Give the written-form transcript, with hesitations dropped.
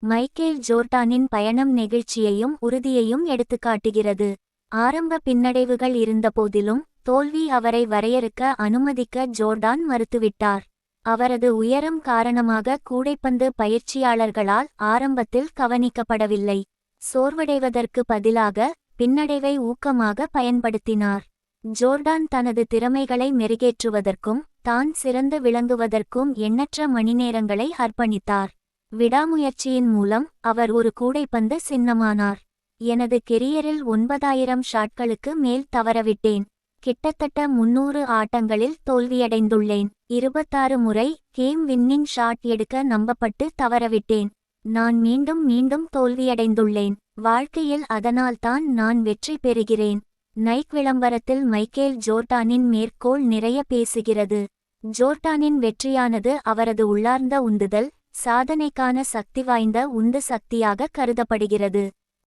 Michael ஜோர்டானின் பயணம் நெகிழ்ச்சியையும் உறுதியையும் எடுத்துக்காட்டுகிறது. ஆரம்ப பின்னடைவுகள் இருந்தபோதிலும் தோல்வி அவரை வரையறுக்க அனுமதிக்க ஜோர்டான் மறுத்துவிட்டார். அவரது உயரம் காரணமாக கூடைப்பந்து பயிற்சியாளர்களால் ஆரம்பத்தில் கவனிக்கப்படவில்லை. சோர்வடைவதற்கு பதிலாக பின்னடைவை ஊக்கமாக பயன்படுத்தினார். ஜோர்டான் தனது திறமைகளை மெருகேற்றுவதற்கும் தான் சிறந்து விளங்குவதற்கும் எண்ணற்ற மணிநேரங்களை அர்ப்பணித்தார். விடாமுயற்சியின் மூலம் அவர் ஒரு கூடைப்பந்து சின்னமானார். எனது கெரியரில் 9000 ஷாட்களுக்கு மேல் தவறவிட்டேன். கிட்டத்தட்ட 300 ஆட்டங்களில் தோல்வியடைந்துள்ளேன். 26 முறை கேம் வின்னிங் ஷாட் எடுக்க நம்பப்பட்டு தவறவிட்டேன். நான் மீண்டும் மீண்டும் தோல்வியடைந்துள்ளேன். வாழ்க்கையில் அதனால்தான் நான் வெற்றி பெறுகிறேன். நைக் விளம்பரத்தில் மைக்கேல் ஜோர்டானின் மேற்கோள் நிறைய பேசுகிறது. ஜோர்டானின் வெற்றியானது அவரது உள்ளார்ந்த உந்துதல், சாதனைக்கான சக்தி வாய்ந்த உந்து சக்தியாக கருதப்படுகிறது.